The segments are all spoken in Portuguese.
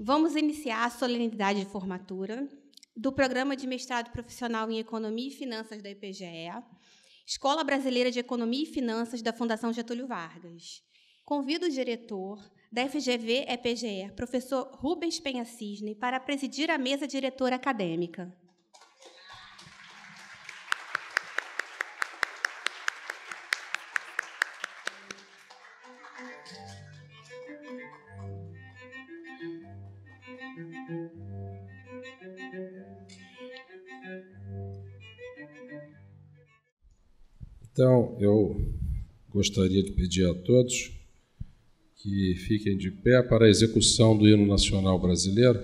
Vamos iniciar a solenidade de formatura do Programa de Mestrado Profissional em Economia e Finanças da IPGE, Escola Brasileira de Economia e Finanças da Fundação Getúlio Vargas. Convido o diretor da FGV-EPGE, professor Rubens Penha Cisne, para presidir a mesa diretora acadêmica. Então, eu gostaria de pedir a todos que fiquem de pé para a execução do hino nacional brasileiro,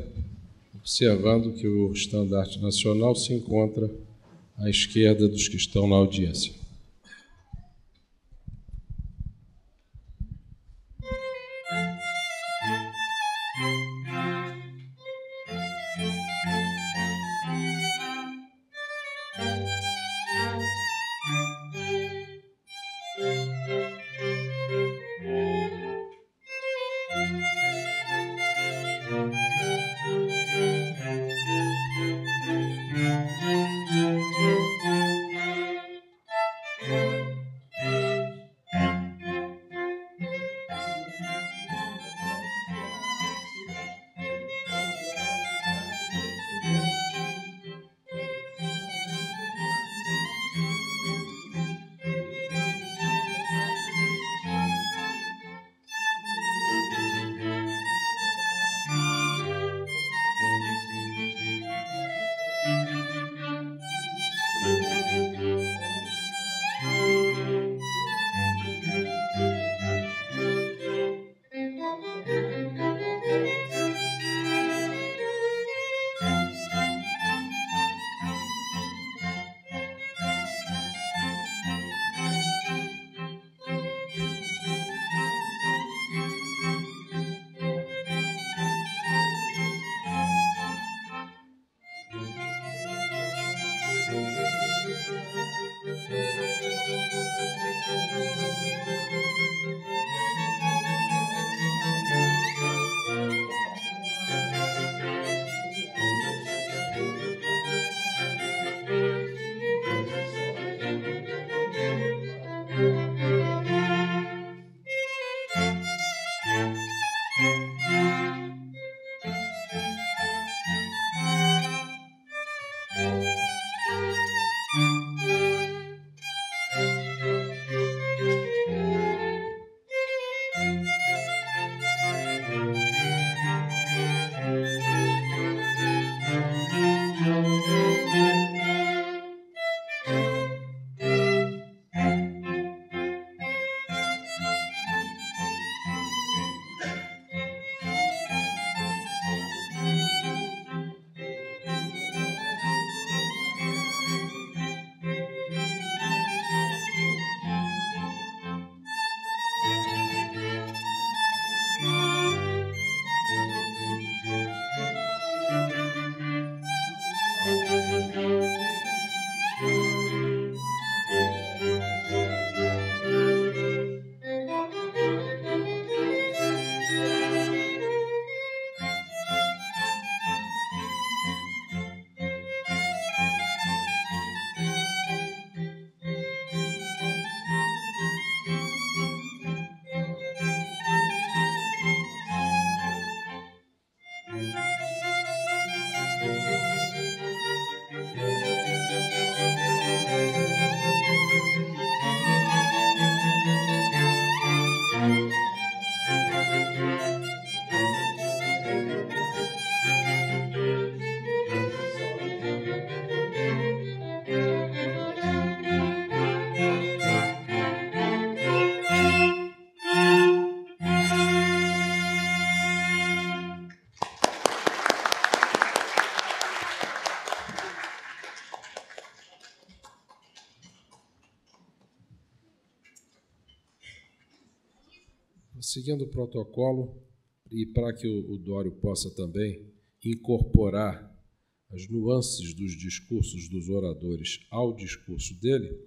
observando que o estandarte nacional se encontra à esquerda dos que estão na audiência. Seguindo o protocolo, e para que o Dório possa também incorporar as nuances dos discursos dos oradores ao discurso dele,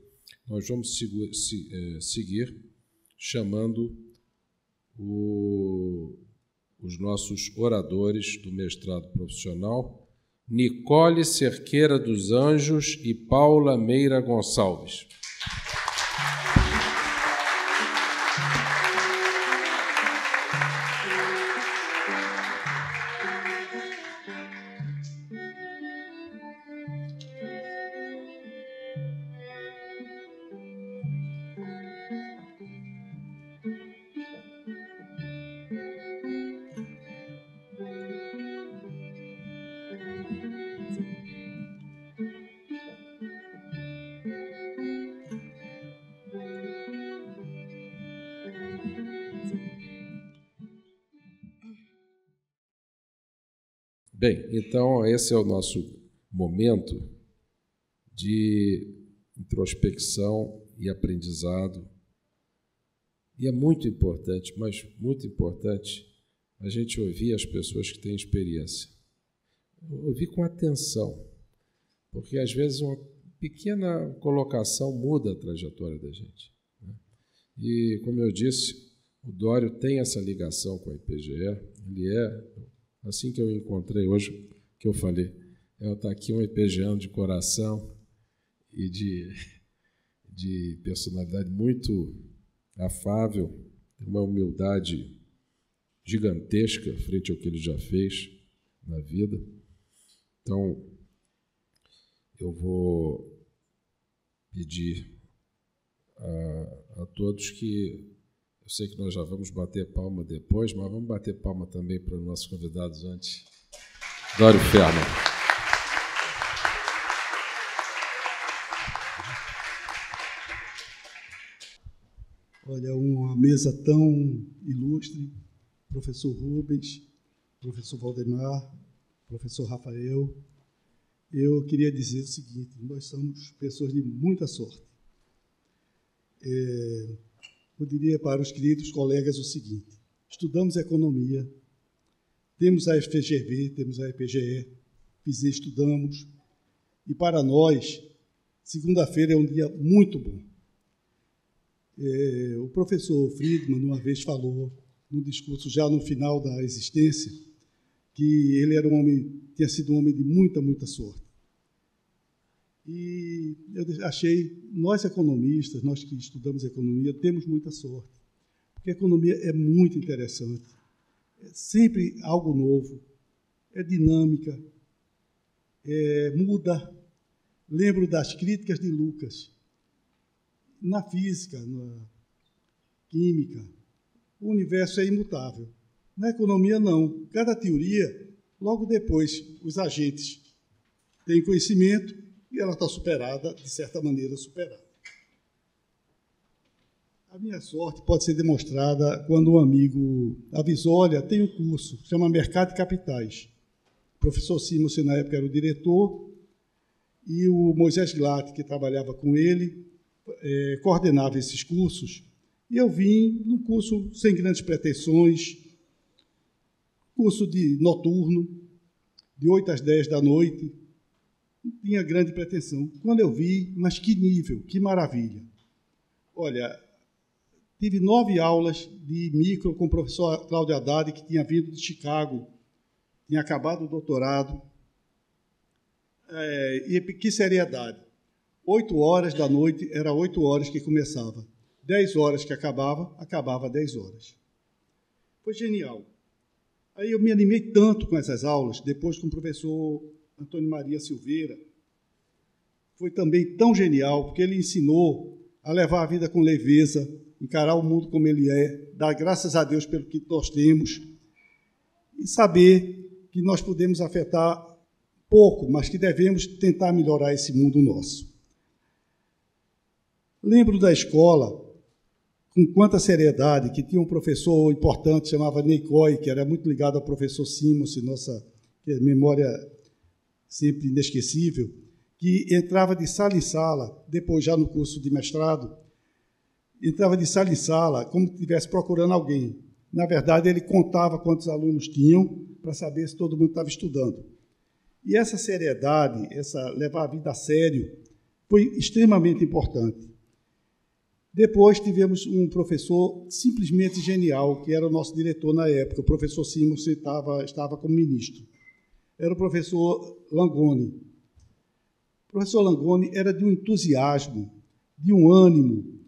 nós vamos seguir chamando o os nossos oradores do mestrado profissional, Nicole Cerqueira dos Anjos e Paula Meira Gonçalves. Bem, então esse é o nosso momento de introspecção e aprendizado. E é muito importante, mas muito importante, a gente ouvir as pessoas que têm experiência. Ouvir com atenção, porque às vezes uma pequena colocação muda a trajetória da gente. E, como eu disse, o Dório tem essa ligação com a IPGE, ele é... Assim que eu encontrei hoje, que eu falei, está aqui um IPGEano de coração e de personalidade muito afável, uma humildade gigantesca frente ao que ele já fez na vida. Então, eu vou pedir a todos que... Eu sei que nós já vamos bater palma depois, mas vamos bater palma também para os nossos convidados antes. Dório Ferma. Olha, uma mesa tão ilustre, professor Rubens, professor Valdemar, professor Rafael. Eu queria dizer o seguinte, nós somos pessoas de muita sorte. Eu diria para os queridos colegas o seguinte, estudamos economia, temos a FGV, temos a IPGE, estudamos, e para nós, segunda-feira é um dia muito bom. O professor Friedman, uma vez, falou, no discurso já no final da existência, que ele era tinha sido um homem de muita, muita sorte. E eu achei, nós economistas, nós que estudamos economia, temos muita sorte, porque a economia é muito interessante, é sempre algo novo, é dinâmica, muda. Lembro das críticas de Lucas, na física, na química, o universo é imutável. Na economia, não. Cada teoria, logo depois, os agentes têm conhecimento, e ela está superada, de certa maneira, superada. A minha sorte pode ser demonstrada quando um amigo avisou, olha, tem um curso, chama Mercado de Capitais. O professor Simons, na época, era o diretor, e o Moisés Glatt, que trabalhava com ele, coordenava esses cursos, e eu vim num curso sem grandes pretensões, curso de noturno, de 8 às 10 da noite, não tinha grande pretensão. Quando eu vi, mas que nível, que maravilha. Olha, tive 9 aulas de micro com o professor Cláudio Haddad, que tinha vindo de Chicago, tinha acabado o doutorado. E que seriedade. 8 horas da noite, era 8 horas que começava. 10 horas que acabava 10 horas. Foi genial. Aí eu me animei tanto com essas aulas, depois com o professor Antônio Maria Silveira, foi também tão genial, porque ele ensinou a levar a vida com leveza, encarar o mundo como ele é, dar graças a Deus pelo que nós temos, e saber que nós podemos afetar pouco, mas que devemos tentar melhorar esse mundo nosso. Lembro da escola, com quanta seriedade, que tinha um professor importante, chamava Neikoi, que era muito ligado ao professor Simons, nossa memória sempre inesquecível, que entrava de sala em sala, depois já no curso de mestrado, entrava de sala em sala, como se estivesse procurando alguém. Na verdade, ele contava quantos alunos tinham, para saber se todo mundo estava estudando. E essa seriedade, essa levar a vida a sério, foi extremamente importante. Depois tivemos um professor simplesmente genial, que era o nosso diretor na época, o professor Simons estava como ministro. Era o professor Langoni. O professor Langoni era de um entusiasmo, de um ânimo.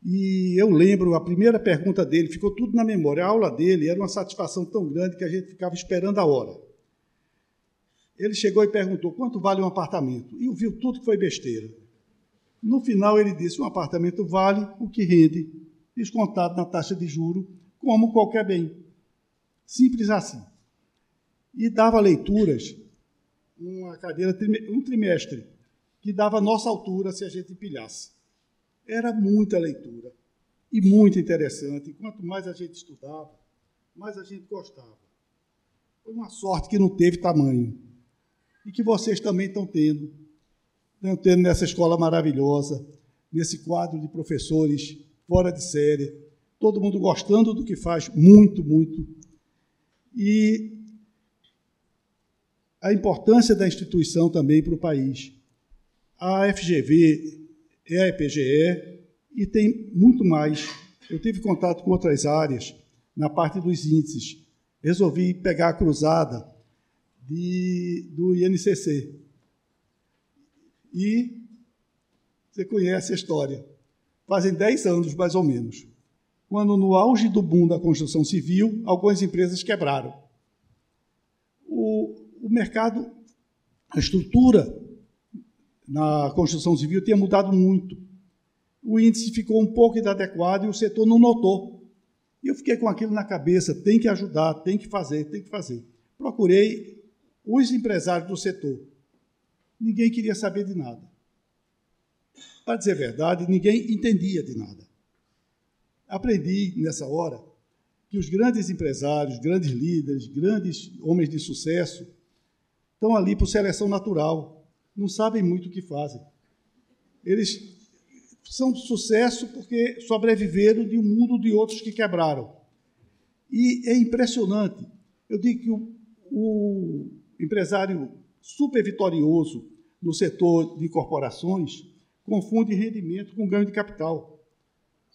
E eu lembro, a primeira pergunta dele, ficou tudo na memória. A aula dele era uma satisfação tão grande que a gente ficava esperando a hora. Ele chegou e perguntou, quanto vale um apartamento? E ouviu tudo que foi besteira. No final, ele disse, um apartamento vale o que rende, descontado na taxa de juro, como qualquer bem. Simples assim. E dava leituras, numa cadeira, um trimestre, que dava a nossa altura se a gente empilhasse. Era muita leitura e muito interessante. E quanto mais a gente estudava, mais a gente gostava. Foi uma sorte que não teve tamanho. E que vocês também estão tendo nessa escola maravilhosa, nesse quadro de professores fora de série, todo mundo gostando do que faz, muito, muito. E a importância da instituição também para o país. A FGV é a EPGE e tem muito mais. Eu tive contato com outras áreas na parte dos índices. Resolvi pegar a cruzada do INCC. E você conhece a história. Fazem 10 anos, mais ou menos, quando, no auge do boom da construção civil, algumas empresas quebraram. O mercado, a estrutura na construção civil tinha mudado muito. O índice ficou um pouco inadequado e o setor não notou. E eu fiquei com aquilo na cabeça, tem que ajudar, tem que fazer, tem que fazer. Procurei os empresários do setor. Ninguém queria saber de nada. Para dizer a verdade, ninguém entendia de nada. Aprendi, nessa hora, que os grandes empresários, grandes líderes, grandes homens de sucesso estão ali por seleção natural, não sabem muito o que fazem. Eles são de sucesso porque sobreviveram de um mundo de outros que quebraram. E é impressionante. Eu digo que o empresário super vitorioso no setor de corporações confunde rendimento com ganho de capital.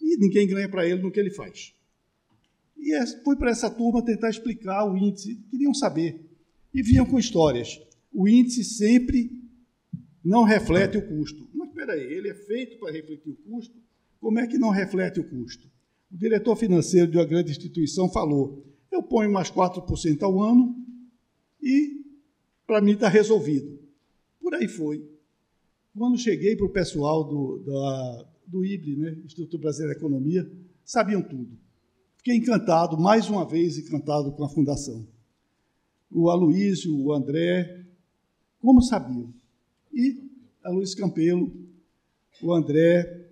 E ninguém ganha para ele no que ele faz. E fui para essa turma tentar explicar o índice. Queriam saber. E vinham com histórias. O índice sempre não reflete o custo. Mas, espera aí, ele é feito para refletir o custo? Como é que não reflete o custo? O diretor financeiro de uma grande instituição falou, eu ponho mais 4% ao ano e, para mim, está resolvido. Por aí foi. Quando cheguei para o pessoal do IBRE, né, Instituto Brasileiro de Economia, sabiam tudo. Fiquei encantado, mais uma vez encantado com a Fundação. O Aloísio, o André, como sabiam? E a Luiz Campelo, o André,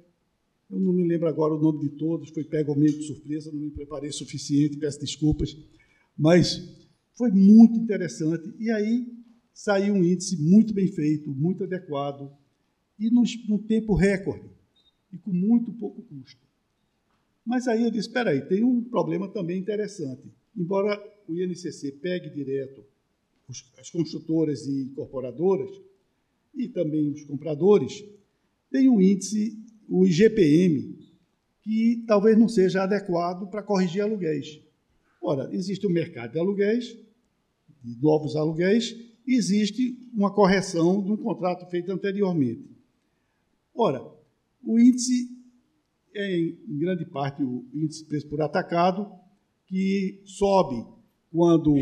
eu não me lembro agora o nome de todos, foi pego ao meio de surpresa, não me preparei o suficiente, peço desculpas, mas foi muito interessante. E aí saiu um índice muito bem feito, muito adequado, e num tempo recorde, e com muito pouco custo. Mas aí eu disse, espera aí, tem um problema também interessante. Embora o INCC pegue direto as construtoras e incorporadoras, e também os compradores, tem um índice, o IGPM, que talvez não seja adequado para corrigir aluguéis. Ora, existe o mercado de aluguéis, de novos aluguéis, e existe uma correção de um contrato feito anteriormente. Ora, o índice é, em grande parte, o índice de preço por atacado, que sobe quando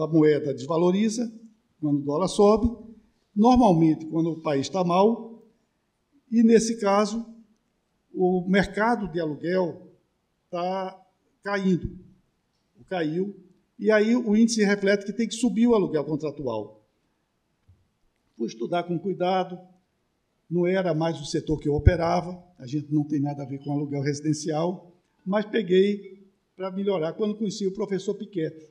a moeda desvaloriza, quando o dólar sobe, normalmente quando o país está mal, e, nesse caso, o mercado de aluguel está caindo. Caiu, e aí o índice reflete que tem que subir o aluguel contratual. Fui estudar com cuidado, não era mais o setor que eu operava, a gente não tem nada a ver com aluguel residencial, mas peguei para melhorar quando conheci o professor Piquet,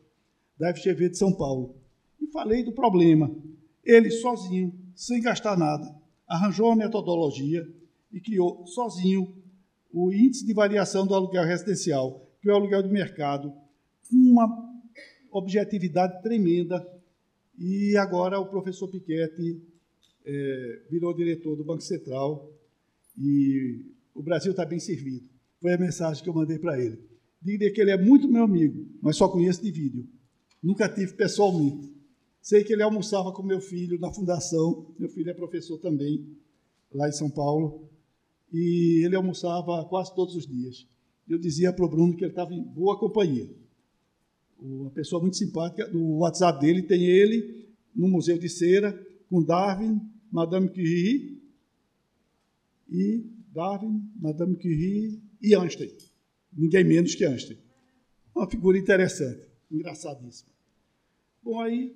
da FGV de São Paulo, e falei do problema. Ele, sozinho, sem gastar nada, arranjou uma metodologia e criou sozinho o índice de variação do aluguel residencial, que é o aluguel de mercado, com uma objetividade tremenda, e agora o professor Piquet virou diretor do Banco Central e o Brasil está bem servido. Foi a mensagem que eu mandei para ele. Diga que ele é muito meu amigo, mas só conheço de vídeo. Nunca tive pessoalmente. Sei que ele almoçava com meu filho na fundação. Meu filho é professor também, lá em São Paulo. E ele almoçava quase todos os dias. Eu dizia para o Bruno que ele estava em boa companhia. Uma pessoa muito simpática. No WhatsApp dele tem ele no Museu de Cera, com Darwin, Madame Curie, Madame Curie e Einstein. Ninguém menos que Einstein. Uma figura interessante, engraçadíssima. Bom, aí,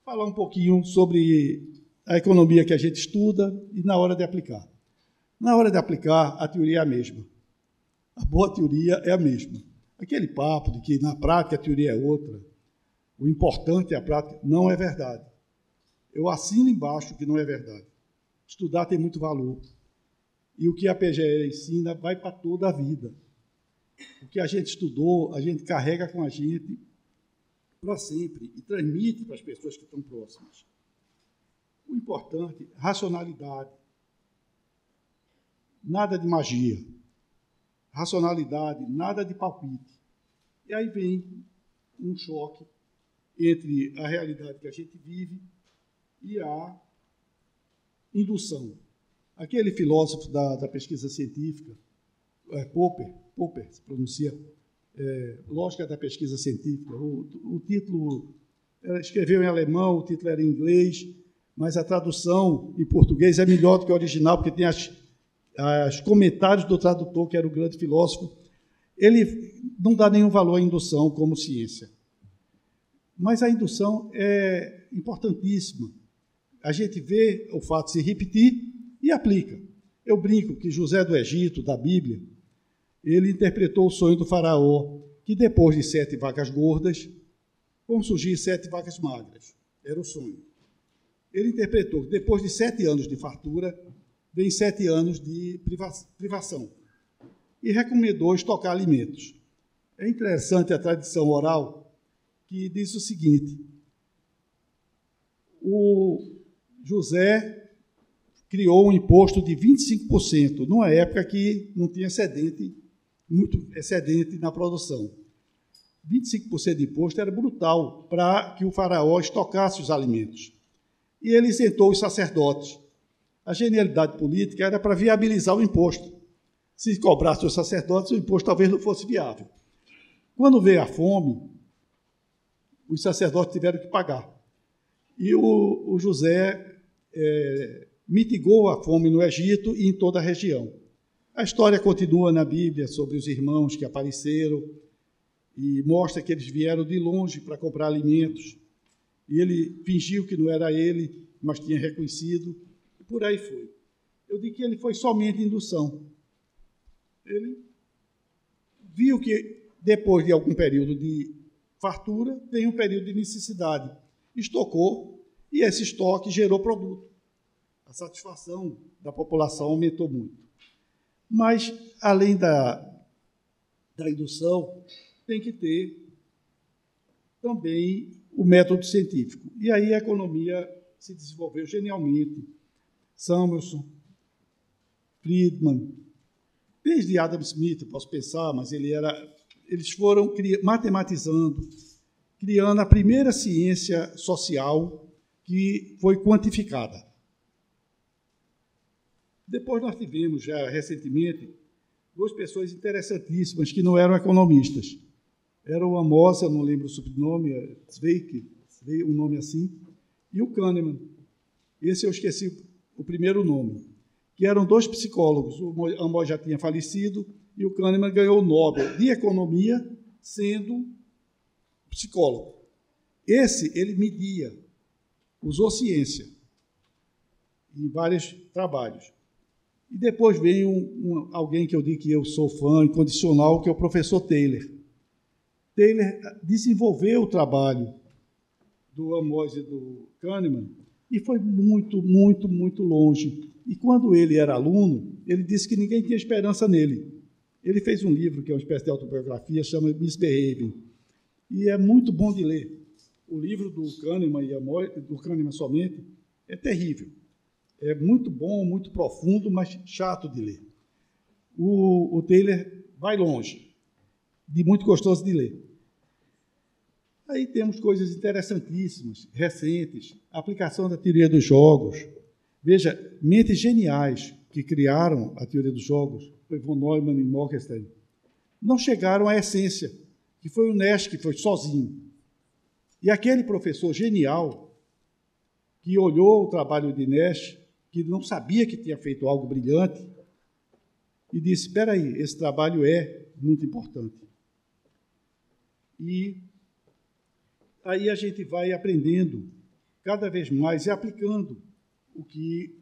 falar um pouquinho sobre a economia que a gente estuda e na hora de aplicar. Na hora de aplicar, a teoria é a mesma. A boa teoria é a mesma. Aquele papo de que na prática a teoria é outra, o importante é a prática, não é verdade. Eu assino embaixo que não é verdade. Estudar tem muito valor. E o que a PGE ensina vai para toda a vida. O que a gente estudou, a gente carrega com a gente para sempre e transmite para as pessoas que estão próximas. O importante, racionalidade. Nada de magia. Racionalidade, nada de palpite. E aí vem um choque entre a realidade que a gente vive e a indução. Aquele filósofo da pesquisa científica, Popper se pronuncia, Lógica da Pesquisa Científica. O título, escreveu em alemão, o título era em inglês, mas a tradução em português é melhor do que o original, porque tem os comentários do tradutor, que era o grande filósofo. Ele não dá nenhum valor à indução como ciência. Mas a indução é importantíssima. A gente vê o fato se repetir e aplica. Eu brinco que José do Egito, da Bíblia, ele interpretou o sonho do faraó, que depois de 7 vacas gordas, vão surgir 7 vacas magras. Era o sonho. Ele interpretou que depois de 7 anos de fartura, vem 7 anos de privação. E recomendou estocar alimentos. É interessante a tradição oral, que diz o seguinte: o José criou um imposto de 25%, numa época que não tinha muito excedente na produção. 25% de imposto era brutal para que o faraó estocasse os alimentos. E ele isentou os sacerdotes. A genialidade política era para viabilizar o imposto. Se cobrasse os sacerdotes, o imposto talvez não fosse viável. Quando veio a fome, os sacerdotes tiveram que pagar. E o José mitigou a fome no Egito e em toda a região. A história continua na Bíblia sobre os irmãos que apareceram e mostra que eles vieram de longe para comprar alimentos. E ele fingiu que não era ele, mas tinha reconhecido. E por aí foi. Eu digo que ele foi somente indução. Ele viu que depois de algum período de fartura, vem um período de necessidade. Estocou e esse estoque gerou produto. A satisfação da população aumentou muito. Mas, além da indução, tem que ter também o método científico. E aí a economia se desenvolveu genialmente. Samuelson, Friedman, desde Adam Smith, eu posso pensar, mas eles foram matematizando, criando a primeira ciência social que foi quantificada. Depois nós tivemos, já recentemente, 2 pessoas interessantíssimas que não eram economistas. Era o Amos, eu não lembro o sobrenome, Zweig, um nome assim, e o Kahneman. Esse eu esqueci o primeiro nome, que eram 2 psicólogos. O Amos já tinha falecido e o Kahneman ganhou o Nobel de Economia sendo psicólogo. Ele media, usou ciência em vários trabalhos. E depois vem alguém que eu digo que eu sou fã incondicional, que é o professor Taylor. Taylor desenvolveu o trabalho do Amos e do Kahneman e foi muito, muito, muito longe. E quando ele era aluno, ele disse que ninguém tinha esperança nele. Ele fez um livro, que é uma espécie de autobiografia, chama Misbehaving. E é muito bom de ler. O livro do Kahneman e do Kahneman somente é terrível. É muito bom, muito profundo, mas chato de ler. o Taylor vai longe, de muito gostoso de ler. Aí temos coisas interessantíssimas, recentes, a aplicação da teoria dos jogos. Veja, mentes geniais que criaram a teoria dos jogos, foi von Neumann e Morgenstern, não chegaram à essência, que foi o Nash, que foi sozinho. E aquele professor genial, que olhou o trabalho de Nash, que não sabia que tinha feito algo brilhante, e disse, espera aí, esse trabalho é muito importante. E aí a gente vai aprendendo cada vez mais e aplicando o que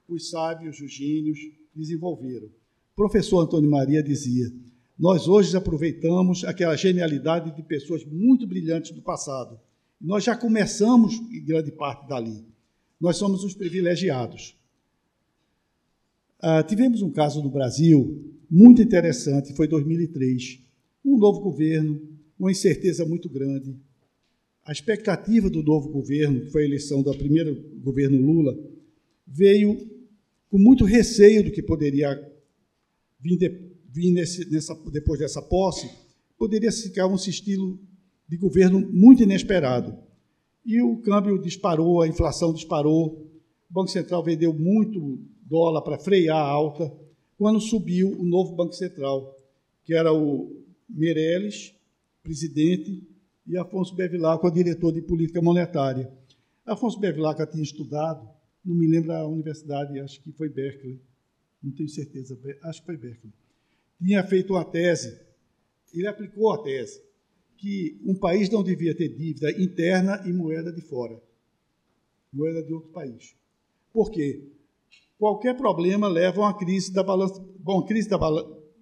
os sábios, os gênios, desenvolveram. O professor Antônio Maria dizia, nós hoje aproveitamos aquela genialidade de pessoas muito brilhantes do passado. Nós já começamos, em grande parte, dali. Nós somos os privilegiados. Tivemos um caso no Brasil muito interessante, foi em 2003. Um novo governo, uma incerteza muito grande. A expectativa do novo governo, que foi a eleição do primeiro governo Lula, veio com muito receio do que poderia vir depois dessa posse, poderia ficar um estilo de governo muito inesperado. E o câmbio disparou, a inflação disparou, o Banco Central vendeu muito dólar para frear a alta, quando subiu o novo Banco Central, que era o Meirelles, presidente, e Afonso Bevilacqua, diretor de política monetária. Afonso Bevilacqua tinha estudado, não me lembro a universidade, acho que foi Berkeley, não tenho certeza, acho que foi Berkeley. Tinha feito uma tese, ele aplicou a tese, que um país não devia ter dívida interna e moeda de fora, moeda de outro país. Por quê? Qualquer problema leva a uma crise da balança,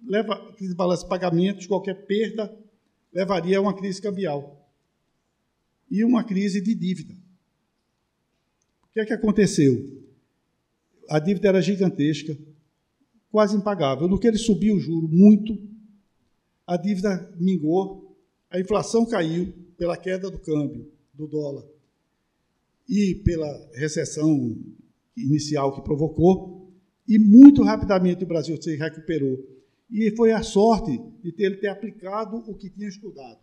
leva a crise de balança de pagamentos, qualquer perda levaria a uma crise cambial e uma crise de dívida. O que é que aconteceu? A dívida era gigantesca, quase impagável. No que ele subiu o juro muito, a dívida mingou, a inflação caiu pela queda do câmbio, do dólar, e pela recessão inicial que provocou, e muito rapidamente o Brasil se recuperou. E foi a sorte de ele ter aplicado o que tinha estudado.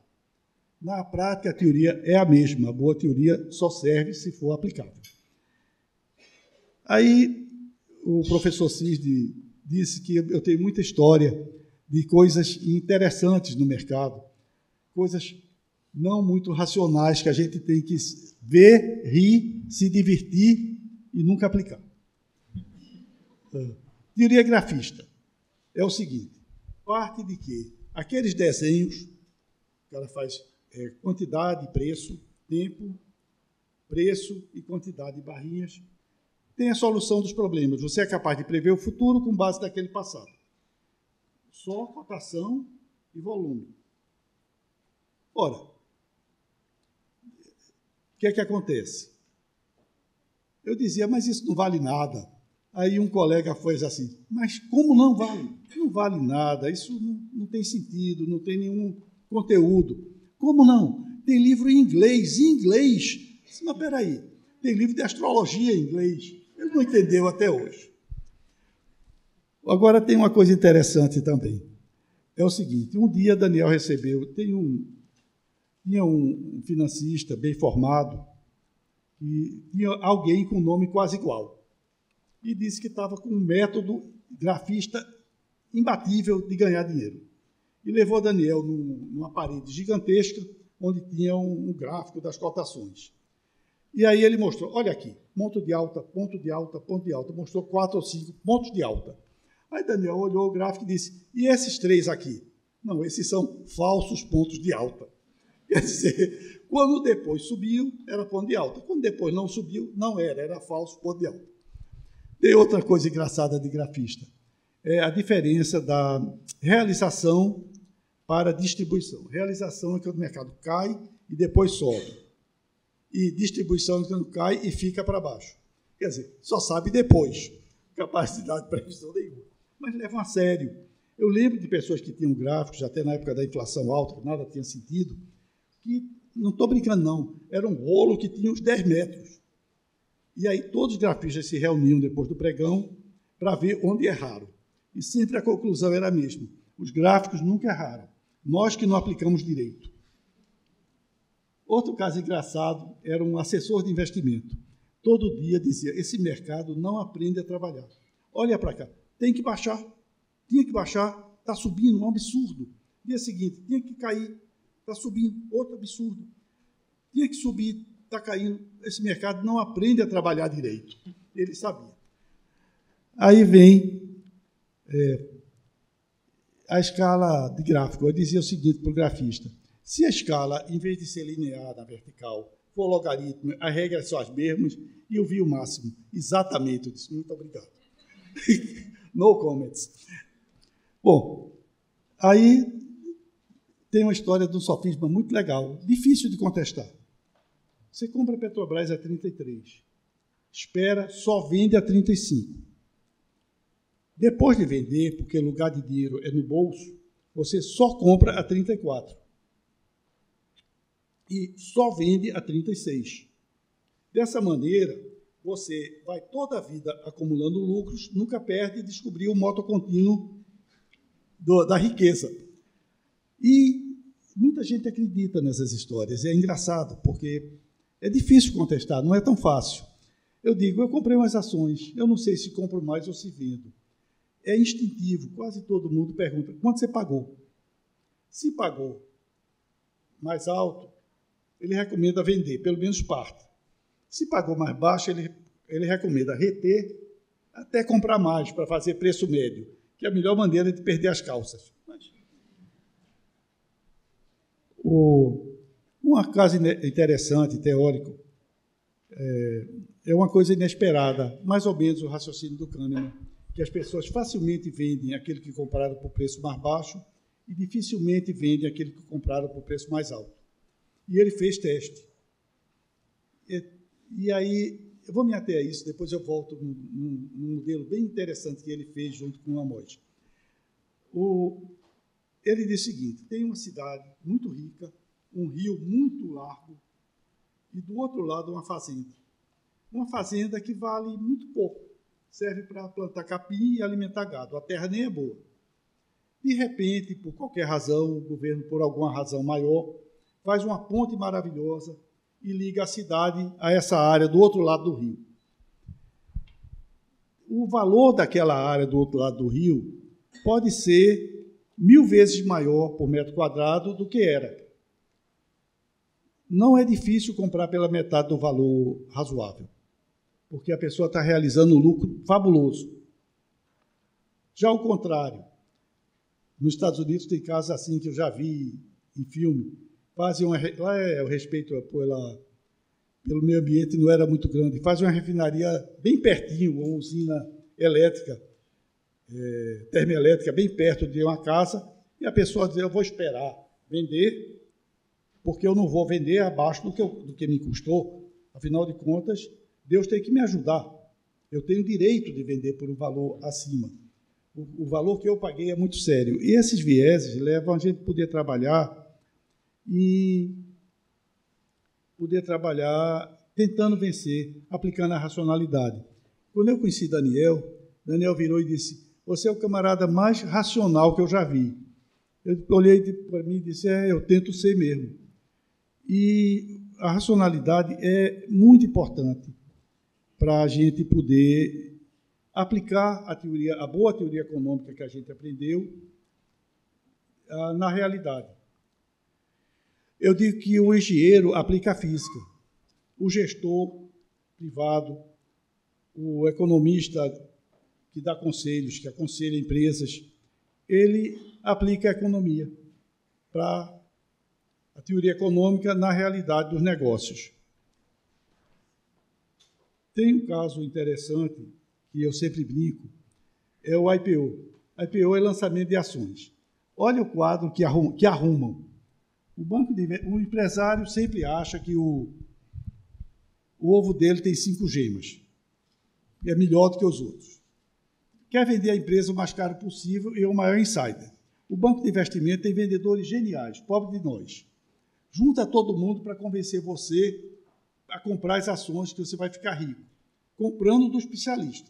Na prática, a teoria é a mesma. A boa teoria só serve se for aplicável. Aí, o professor Cisne disse que eu tenho muita história de coisas interessantes no mercado, coisas não muito racionais que a gente tem que ver, rir, se divertir e nunca aplicar. Teoria grafista é o seguinte, parte de que aqueles desenhos, que ela faz quantidade, preço, tempo, preço e quantidade de barrinhas, tem a solução dos problemas. Você é capaz de prever o futuro com base naquele passado. Só cotação e volume. Ora, o que é que acontece? Eu dizia, mas isso não vale nada. Aí um colega fez assim, mas como não vale? Não vale nada, isso não tem sentido, não tem nenhum conteúdo. Como não? Tem livro em inglês, Mas espera aí, tem livro de astrologia em inglês. Ele não entendeu até hoje. Agora tem uma coisa interessante também. É o seguinte, um dia Daniel recebeu, tinha um financista bem formado, e tinha alguém com um nome quase igual. E disse que estava com um método grafista imbatível de ganhar dinheiro. E levou Daniel numa parede gigantesca, onde tinha um gráfico das cotações. E aí ele mostrou, olha aqui, ponto de alta, ponto de alta, ponto de alta. Mostrou 4 ou 5 pontos de alta. Aí Daniel olhou o gráfico e disse, e esses 3 aqui? Não, esses são falsos pontos de alta. Quer dizer, quando depois subiu, era ponto de alta. Quando depois não subiu, não era falso ponto de alta. Tem outra coisa engraçada de grafista. É a diferença da realização para distribuição. Realização é quando o mercado cai e depois sobe. E distribuição é quando cai e fica para baixo. Quer dizer, só sabe depois. Capacidade de previsão nenhuma. Mas levam a sério. Eu lembro de pessoas que tinham gráficos, até na época da inflação alta, que nada tinha sentido, que, não estou brincando não, era um rolo que tinha uns 10 metros. E aí todos os grafistas se reuniam depois do pregão para ver onde erraram. E sempre a conclusão era a mesma. Os gráficos nunca erraram. Nós que não aplicamos direito. Outro caso engraçado era um assessor de investimento. Todo dia dizia, esse mercado não aprende a trabalhar. Olha para cá, tem que baixar, tinha que baixar, está subindo, um absurdo. Dia seguinte, tinha que cair, está subindo, outro absurdo. Tinha que subir, está caindo. Esse mercado não aprende a trabalhar direito. Ele sabia. Aí vem a escala de gráfico. Eu dizia o seguinte para o grafista, se a escala, em vez de ser linear na vertical, for logaritmo, as regras são as mesmas, e eu vi o máximo. Exatamente, eu disse, muito obrigado. No comments. Bom, aí tem uma história de um sofisma muito legal, difícil de contestar. Você compra a Petrobras a 33, espera, só vende a 35. Depois de vender, porque o lugar de dinheiro é no bolso, você só compra a 34. E só vende a 36. Dessa maneira, você vai toda a vida acumulando lucros, nunca perde e descobrir o moto contínuo da riqueza. E muita gente acredita nessas histórias. É engraçado, porque é difícil contestar, não é tão fácil. Eu digo, eu comprei umas ações, eu não sei se compro mais ou se vendo. É instintivo, quase todo mundo pergunta, quanto você pagou? Se pagou mais alto, ele recomenda vender, pelo menos parte. Se pagou mais baixo, ele recomenda reter até comprar mais, para fazer preço médio, que é a melhor maneira de perder as calças. Um caso interessante, teórico, é uma coisa inesperada, mais ou menos o raciocínio do Kahneman, que as pessoas facilmente vendem aquele que compraram por preço mais baixo e dificilmente vendem aquele que compraram por preço mais alto. E ele fez teste. E aí, eu vou me ater a isso, depois eu volto num modelo bem interessante que ele fez junto com o Amos. Ele diz o seguinte, tem uma cidade muito rica, um rio muito largo, e do outro lado uma fazenda. Uma fazenda que vale muito pouco, serve para plantar capim e alimentar gado, a terra nem é boa. De repente, por qualquer razão, o governo, por alguma razão maior, faz uma ponte maravilhosa e liga a cidade a essa área do outro lado do rio. O valor daquela área do outro lado do rio pode ser 1000 vezes maior por metro quadrado do que era. Não é difícil comprar pela metade do valor razoável, porque a pessoa está realizando um lucro fabuloso. Já ao contrário, nos Estados Unidos tem casos assim que eu já vi em filme, fazem lá o respeito pelo meio ambiente não era muito grande, fazem uma refinaria bem pertinho, uma usina elétrica, termoelétrica, bem perto de uma casa, e a pessoa diz, eu vou esperar vender, porque eu não vou vender abaixo do que me custou, afinal de contas, Deus tem que me ajudar, eu tenho direito de vender por um valor acima. O valor que eu paguei é muito sério. E esses vieses levam a gente a poder trabalhar tentando vencer, aplicando a racionalidade. Quando eu conheci Daniel virou e disse, você é o camarada mais racional que eu já vi. Eu olhei para mim e disse, eu tento ser mesmo. E a racionalidade é muito importante para a gente poder aplicar a boa teoria econômica que a gente aprendeu na realidade. Eu digo que o engenheiro aplica a física, o gestor privado, o economista que dá conselhos, que aconselha empresas, ele aplica a economia para a teoria econômica na realidade dos negócios. Tem um caso interessante que eu sempre brinco, é o IPO. IPO é lançamento de ações. Olha o quadro que arrumam. O empresário sempre acha que o ovo dele tem 5 gemas. E é melhor do que os outros. Quer vender a empresa o mais caro possível e é o maior insider. O banco de investimento tem vendedores geniais, pobre de nós. Junta todo mundo para convencer você a comprar as ações que você vai ficar rico, comprando do especialista.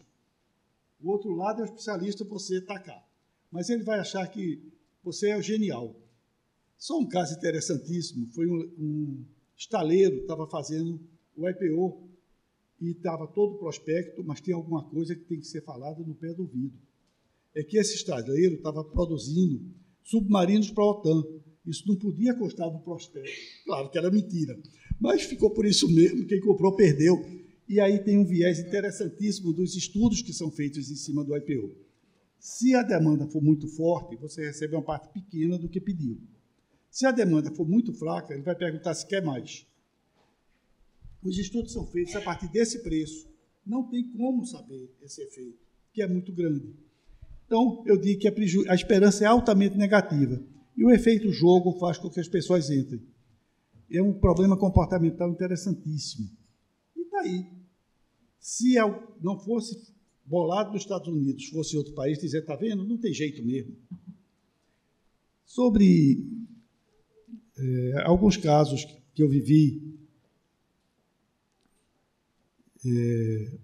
O outro lado é o especialista, você tacar. Mas ele vai achar que você é o genial. Só um caso interessantíssimo, foi um estaleiro que estava fazendo o IPO e estava todo prospecto, mas tem alguma coisa que tem que ser falada no pé do ouvido. É que esse estaleiro estava produzindo submarinos para a OTAN. Isso não podia constar no prospecto. Claro que era mentira, mas ficou por isso mesmo, quem comprou perdeu. E aí tem um viés interessantíssimo dos estudos que são feitos em cima do IPO. Se a demanda for muito forte, você recebe uma parte pequena do que pediu. Se a demanda for muito fraca, ele vai perguntar se quer mais. Os estudos são feitos a partir desse preço. Não tem como saber esse efeito, que é muito grande. Então, eu digo que a esperança é altamente negativa. E o efeito jogo faz com que as pessoas entrem. É um problema comportamental interessantíssimo. E daí? Se não fosse bolado nos Estados Unidos, fosse outro país, dizer, está vendo? Não tem jeito mesmo. Sobre alguns casos que eu vivi,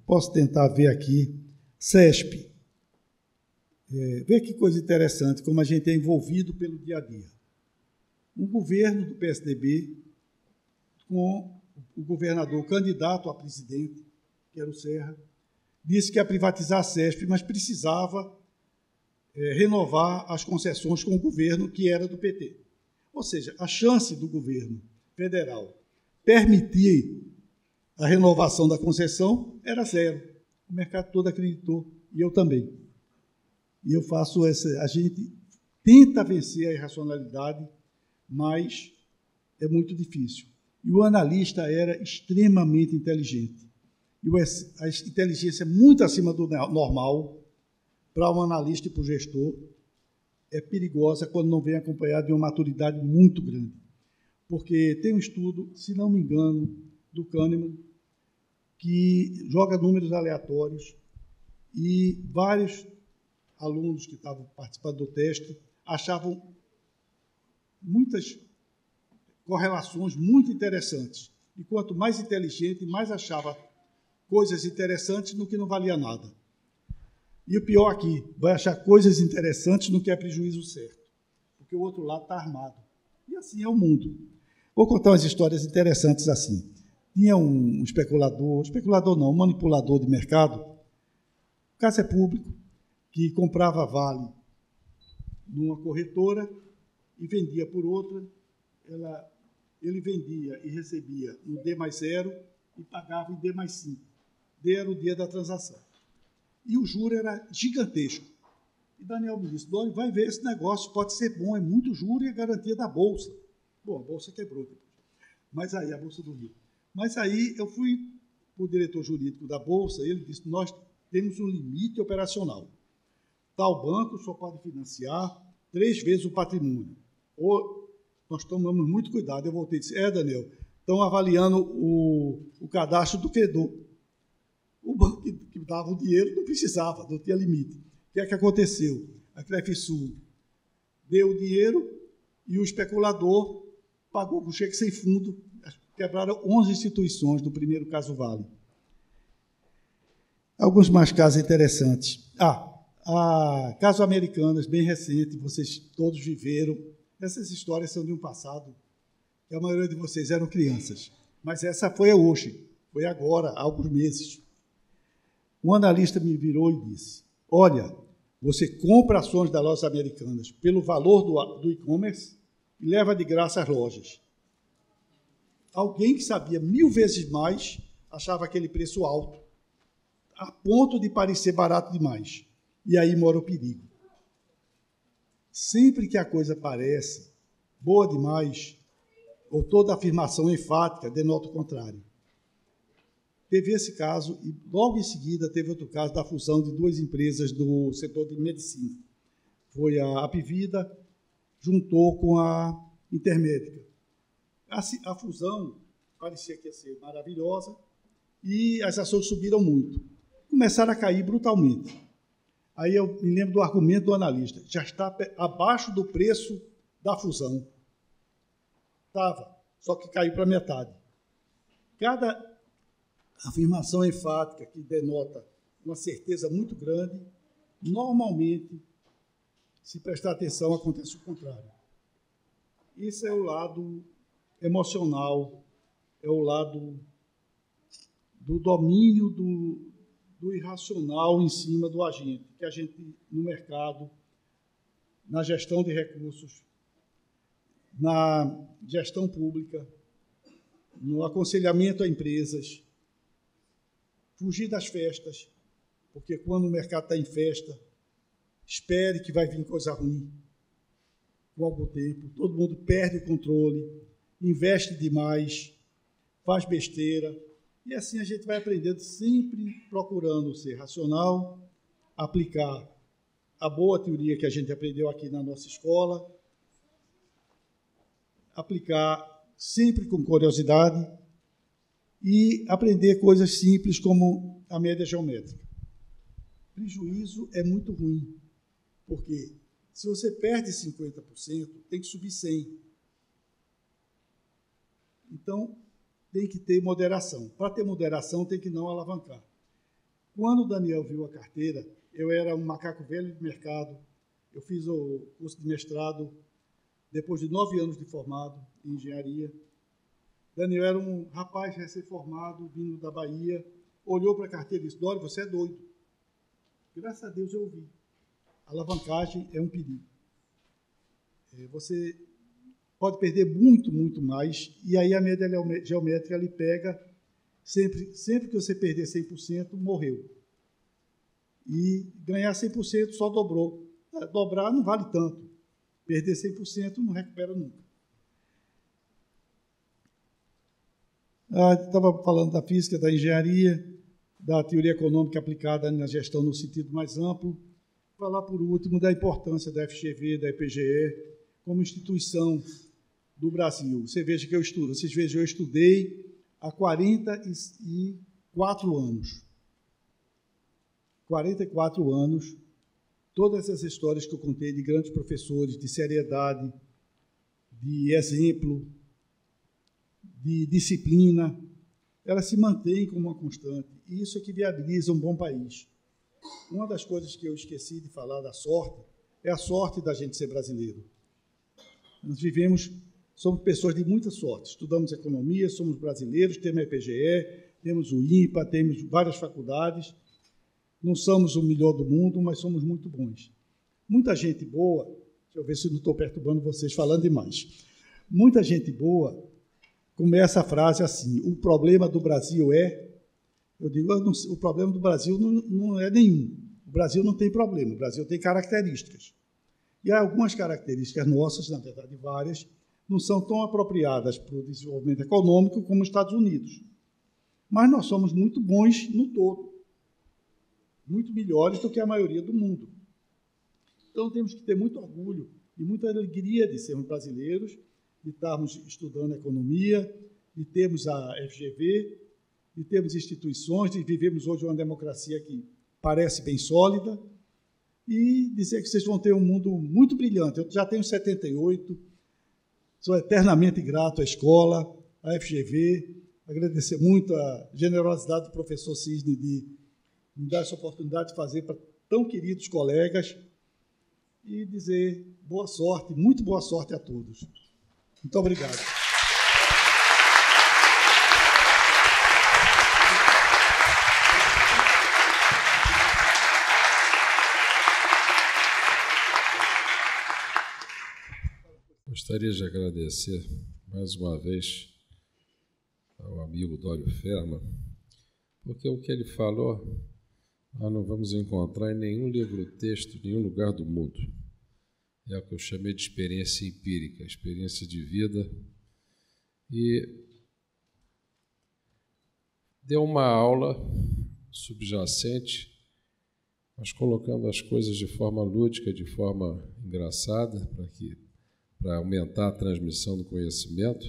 posso tentar ver aqui, CESP. Vê que coisa interessante, como a gente é envolvido pelo dia a dia. Um governo do PSDB, com o governador candidato a presidente, que era o Serra, disse que ia privatizar a CESP, mas precisava renovar as concessões com o governo que era do PT. Ou seja, a chance do governo federal permitir a renovação da concessão era zero. O mercado todo acreditou, e eu também. E eu faço a gente tenta vencer a irracionalidade, mas é muito difícil. E o analista era extremamente inteligente. E a inteligência muito acima do normal para um analista e para o gestor é perigosa quando não vem acompanhada de uma maturidade muito grande. Porque tem um estudo, se não me engano, do Kahneman, que joga números aleatórios e vários alunos que estavam participando do teste achavam muitas correlações muito interessantes. E quanto mais inteligente, mais achava coisas interessantes no que não valia nada. E o pior aqui, vai achar coisas interessantes no que é prejuízo certo, porque o outro lado está armado. E assim é o mundo. Vou contar umas histórias interessantes assim. Tinha um especulador não, um manipulador de mercado, o caso é público, que comprava Vale numa corretora e vendia por outra. Ele vendia e recebia no D mais 0 e pagava em D mais 5. D era o dia da transação. E o juro era gigantesco. E Daniel me disse, Doni, vai ver esse negócio, pode ser bom, é muito juro e é garantia da Bolsa. Bom, a Bolsa quebrou depois. Mas aí, a Bolsa do Rio. Mas aí eu fui para o diretor jurídico da Bolsa e ele disse, nós temos um limite operacional. Tal banco só pode financiar 3 vezes o patrimônio. Ou nós tomamos muito cuidado. Eu voltei e disse, Daniel, estão avaliando o cadastro do credor. O banco que dava o dinheiro não precisava, não tinha limite. O que é que aconteceu? A Crefisul deu o dinheiro e o especulador pagou com cheque sem fundo. Quebraram 11 instituições do primeiro caso Vale. Alguns mais casos interessantes. Caso Americanas, bem recente, vocês todos viveram. Essas histórias são de um passado que a maioria de vocês eram crianças. Mas essa foi hoje, foi agora, há alguns meses. Um analista me virou e disse, olha, você compra ações das lojas Americanas pelo valor do e-commerce e leva de graça as lojas. Alguém que sabia 1000 vezes mais achava aquele preço alto, a ponto de parecer barato demais. E aí mora o perigo. Sempre que a coisa parece boa demais, ou toda afirmação enfática denota o contrário. Teve esse caso, e logo em seguida teve outro caso da fusão de 2 empresas do setor de medicina. Foi a Apivida, juntou com a Intermédica. A fusão parecia que ia ser maravilhosa e as ações subiram muito. Começaram a cair brutalmente. Aí eu me lembro do argumento do analista, já está abaixo do preço da fusão. Estava, só que caiu para metade. Cada afirmação enfática que denota uma certeza muito grande Normalmente, se prestar atenção, acontece o contrário. Esse é o lado emocional, é o lado do domínio do irracional em cima do agente, que a gente, no mercado, na gestão de recursos, na gestão pública, no aconselhamento a empresas, fugir das festas, porque quando o mercado está em festa, espere que vai vir coisa ruim com algum tempo, todo mundo perde o controle, investe demais, faz besteira, e assim a gente vai aprendendo, sempre procurando ser racional, aplicar a boa teoria que a gente aprendeu aqui na nossa escola, aplicar sempre com curiosidade e aprender coisas simples como a média geométrica. Prejuízo é muito ruim, porque se você perde 50%, tem que subir 100%. Então, tem que ter moderação. Para ter moderação, tem que não alavancar. Quando o Daniel viu a carteira, eu era um macaco velho de mercado, eu fiz o curso de mestrado depois de 9 anos de formado em engenharia. Daniel era um rapaz recém-formado, vindo da Bahia, olhou para a carteira e disse: Dório, você é doido. Graças a Deus eu ouvi. A alavancagem é um perigo. Você pode perder muito, muito mais, e aí a média geométrica ele pega, sempre que você perder 100%, morreu. E ganhar 100% só dobrou. Dobrar não vale tanto. Perder 100% não recupera nunca. Estava falando da física, da engenharia, da teoria econômica aplicada na gestão no sentido mais amplo. Falar, por último, da importância da FGV, da IPGE, como instituição do Brasil. Vocês vejam que eu estudei há 44 anos. 44 anos, todas essas histórias que eu contei de grandes professores, de seriedade, de exemplo, de disciplina, elas se mantêm como uma constante. E isso é que viabiliza um bom país. Uma das coisas que eu esqueci de falar da sorte é a sorte da gente ser brasileiro. Nós somos pessoas de muita sorte. Estudamos economia, somos brasileiros, temos a IPGE, temos o INPA, temos várias faculdades. Não somos o melhor do mundo, mas somos muito bons. Muita gente boa, deixa eu ver se não estou perturbando vocês falando demais. Muita gente boa começa a frase assim: o problema do Brasil é... Eu digo, o problema do Brasil não é nenhum. O Brasil não tem problema, o Brasil tem características. E há algumas características nossas, na verdade várias, não são tão apropriadas para o desenvolvimento econômico como os Estados Unidos. Mas nós somos muito bons no todo, muito melhores do que a maioria do mundo. Então, temos que ter muito orgulho e muita alegria de sermos brasileiros, de estarmos estudando economia, de termos a FGV, de termos instituições, de vivermos hoje uma democracia que parece bem sólida, e dizer que vocês vão ter um mundo muito brilhante. Eu já tenho 78, sou eternamente grato à escola, à FGV, agradecer muito a generosidade do professor Cisne de me dar essa oportunidade de fazer para tão queridos colegas e dizer boa sorte, muito boa sorte a todos. Muito obrigado. Gostaria de agradecer mais uma vez ao amigo Dório Ferma, porque o que ele falou nós não vamos encontrar em nenhum livro-texto, em nenhum lugar do mundo. É o que eu chamei de experiência empírica, experiência de vida. E deu uma aula subjacente, mas colocando as coisas de forma lúdica, de forma engraçada, para aumentar a transmissão do conhecimento,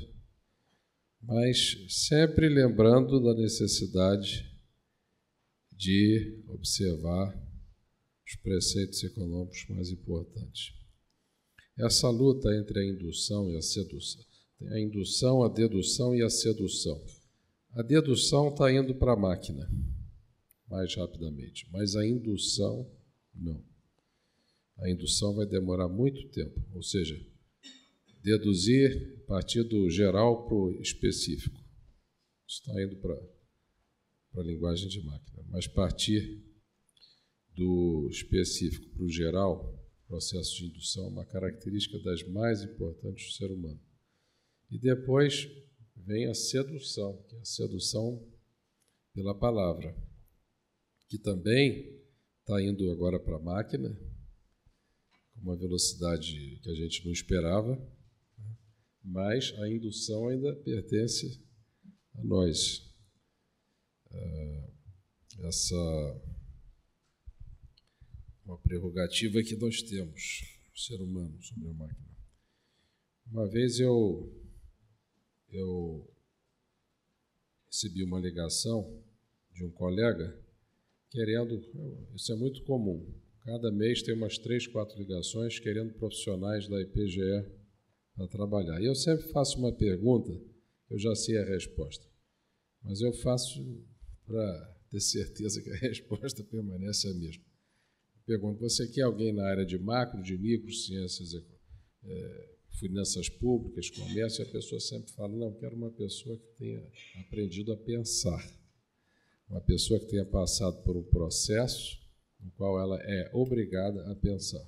mas sempre lembrando da necessidade de observar os preceitos econômicos mais importantes. Essa luta entre a indução e a sedução, tem a indução, a dedução e a sedução. A dedução está indo para a máquina mais rapidamente, mas a indução Não. A indução vai demorar muito tempo, ou seja, deduzir, partir do geral para o específico. Isso está indo para a linguagem de máquina. Mas partir do específico para o geral, processo de indução, é uma característica das mais importantes do ser humano. E depois vem a sedução, que é a sedução pela palavra, que também está indo agora para a máquina, com uma velocidade que a gente não esperava, mas a indução ainda pertence a nós. Essa uma prerrogativa que nós temos, o ser humano, sobre a máquina. Uma vez eu recebi uma ligação de um colega querendo, isso é muito comum, cada mês tem umas 3, 4 ligações querendo profissionais da IPGE para trabalhar. E eu sempre faço uma pergunta, eu já sei a resposta, mas eu faço para ter certeza que a resposta permanece a mesma. Pergunto, você quer alguém na área de macro, de micro, ciências, finanças públicas, comércio? E a pessoa sempre fala, não, quero uma pessoa que tenha aprendido a pensar, uma pessoa que tenha passado por um processo no qual ela é obrigada a pensar.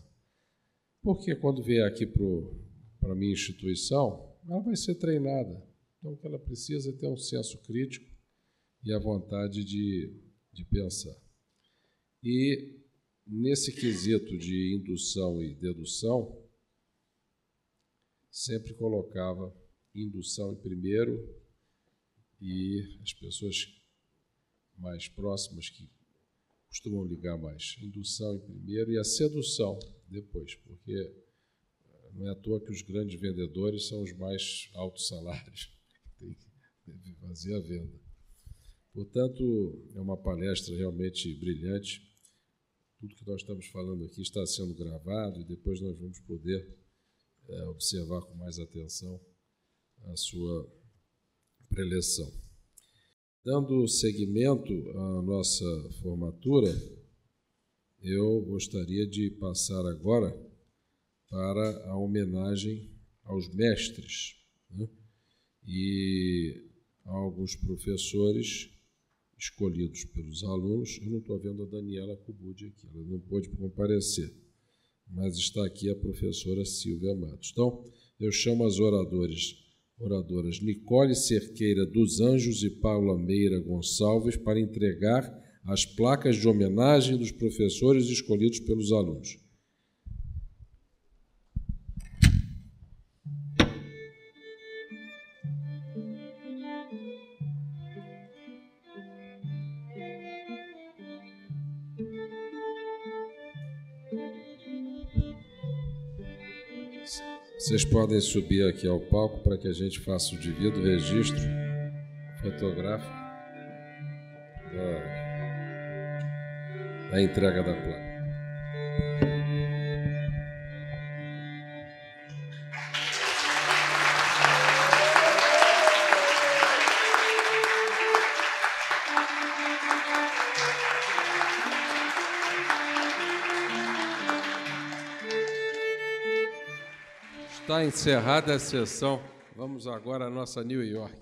Porque quando vier aqui para a minha instituição, ela vai ser treinada. Então, o que ela precisa é ter um senso crítico e a vontade de pensar. E, nesse quesito de indução e dedução, sempre colocava indução em primeiro e as pessoas mais próximas que costumam ligar mais, indução em primeiro e a sedução depois, porque não é à toa que os grandes vendedores são os mais altos salários, tem que fazer a venda. Portanto, é uma palestra realmente brilhante. Tudo que nós estamos falando aqui está sendo gravado e depois nós vamos poder observar com mais atenção a sua preleção. Dando seguimento à nossa formatura, eu gostaria de passar agora para a homenagem aos mestres, né? E a alguns professores escolhidos pelos alunos. Eu não estou vendo a Daniela Kubudi aqui, ela não pôde comparecer, mas está aqui a professora Silvia Matos. Então, eu chamo as oradoras Nicole Cerqueira dos Anjos e Paula Meira Gonçalves para entregar as placas de homenagem dos professores escolhidos pelos alunos. Vocês podem subir aqui ao palco para que a gente faça o devido registro fotográfico da entrega da placa. Está encerrada a sessão. Vamos agora à nossa New York.